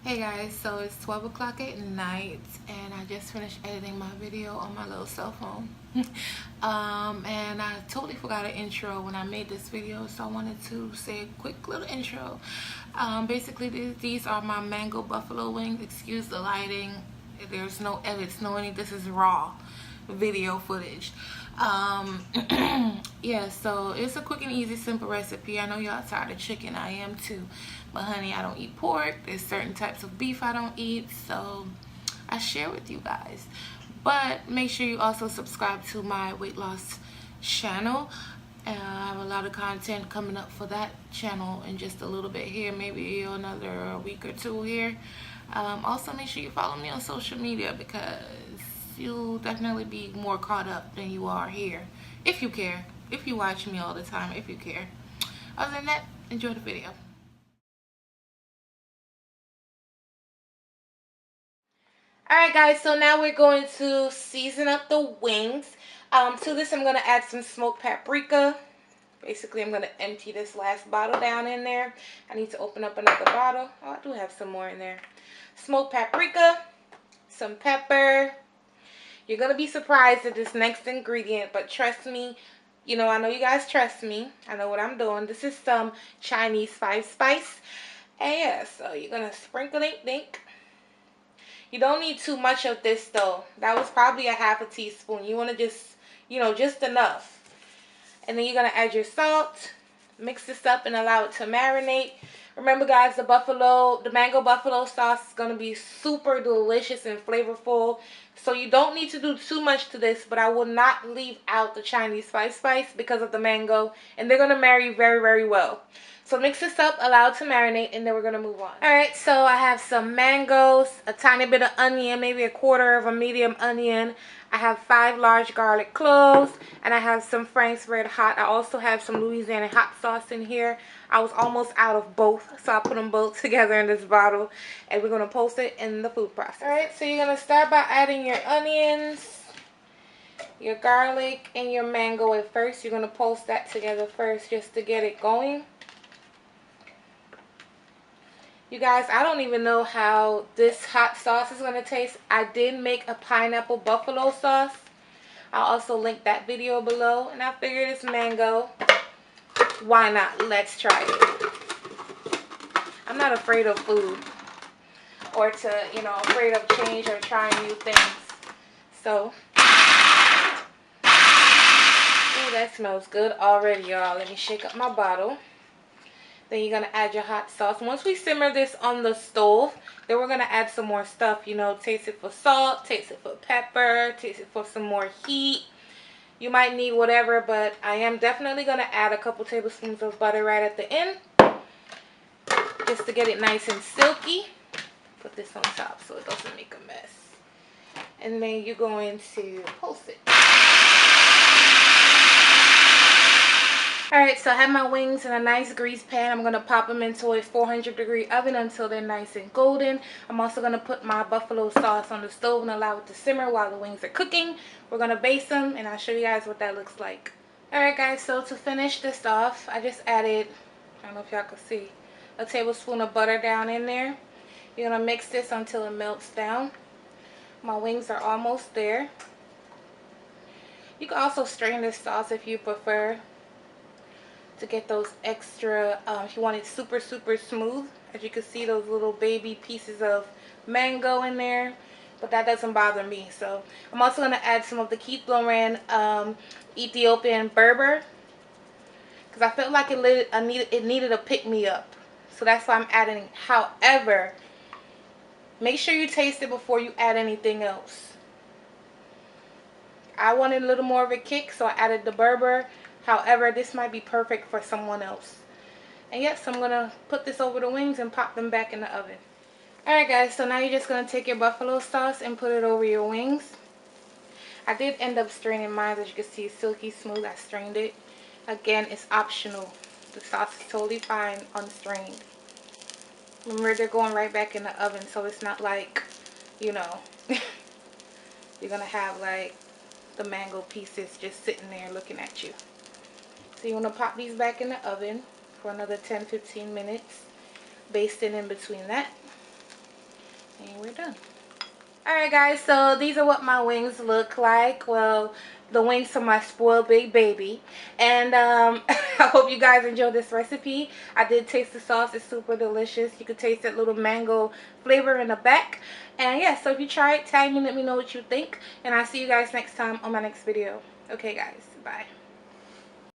Hey guys, so it's 12 o'clock at night and I just finished editing my video on my little cell phone. And I totally forgot an intro when I made this video, so I wanted to say a quick little intro. Basically, these are my mango buffalo wings. Excuse the lighting. There's no edits, this is raw video footage. Yeah, so it's a quick and easy simple recipe. I know y'all tired of chicken. I am too, but honey, I don't eat pork. There's certain types of beef I don't eat, so I share with you guys. But make sure you also subscribe to my weight loss channel. I have a lot of content coming up for that channel in just a little bit here, maybe another week or two here. Also make sure you follow me on social media because you'll definitely be more caught up than you are here, if you care, if you watch me all the time, if you care. Other than that, enjoy the video. Alright guys, so now we're going to season up the wings. To this I'm going to add some smoked paprika. Basically I'm going to empty this last bottle down in there. I need to open up another bottle. Oh, I do have some more in there. Smoked paprika, some pepper. You're going to be surprised at this next ingredient, but trust me, I know you guys trust me. I know what I'm doing. This is some Chinese spice. And yeah, so you're going to sprinkle it, think. You don't need too much of this though. That was probably a half a teaspoon. You want to just, just enough. And then you're going to add your salt. Mix this up and allow it to marinate. Remember guys, the mango buffalo sauce is going to be super delicious and flavorful. So you don't need to do too much to this, but I will not leave out the Chinese spice because of the mango. And they're going to marry very, very well. So mix this up, allow it to marinate, and then we're going to move on. Alright, so I have some mangoes, a tiny bit of onion, maybe a quarter of a medium onion. I have 5 large garlic cloves, and I have some Frank's Red Hot. I also have some Louisiana hot sauce in here. I was almost out of both, so I put them both together in this bottle, and we're going to post it in the food processor. Alright, so you're going to start by adding your onions, your garlic, and your mango at first. You're going to post that together first just to get it going. You guys, I don't even know how this hot sauce is going to taste. I did make a pineapple buffalo sauce. I'll also link that video below. And I figured it's mango. Why not? Let's try it. I'm not afraid of food. Or afraid of change or trying new things. So. Ooh, that smells good already, y'all. Let me shake up my bottle. Then you're going to add your hot sauce. Once we simmer this on the stove, then we're going to add some more stuff. Taste it for salt, taste it for pepper, taste it for some more heat. You might need whatever, but I am definitely going to add a couple tablespoons of butter right at the end. Just to get it nice and silky. Put this on top so it doesn't make a mess. And then you're going to post it. Alright, so I have my wings in a nice grease pan. I'm going to pop them into a 400-degree oven until they're nice and golden. I'm also going to put my buffalo sauce on the stove and allow it to simmer while the wings are cooking. We're going to baste them and I'll show you guys what that looks like. Alright guys, so to finish this off, I just added, I don't know if y'all can see, a tablespoon of butter down in there. You're going to mix this until it melts down. My wings are almost there. You can also strain this sauce if you prefer, to get those extra, if you want it super smooth. As you can see, those little baby pieces of mango in there, but that doesn't bother me. So I'm also going to add some of the Keith Loren Ethiopian Berber, because I felt like it needed a pick-me-up, so that's why I'm adding it. However, make sure you taste it before you add anything else. I wanted a little more of a kick, so I added the Berber. However, this might be perfect for someone else. And yes, I'm going to put this over the wings and pop them back in the oven. Alright guys, so now you're just going to take your buffalo sauce and put it over your wings. I did end up straining mine. As you can see, it's silky smooth. I strained it. Again, it's optional. The sauce is totally fine unstrained. Remember, they're going right back in the oven, so it's not like, you're going to have like the mango pieces just sitting there looking at you. So you want to pop these back in the oven for another 10-15 minutes, basting in between that. And we're done. Alright guys, so these are what my wings look like. Well, the wings for my spoiled big baby. And I hope you guys enjoyed this recipe. I did taste the sauce. It's super delicious. You could taste that little mango flavor in the back. And yeah, so if you try it, tag me, let me know what you think. And I'll see you guys next time on my next video. Okay guys, bye.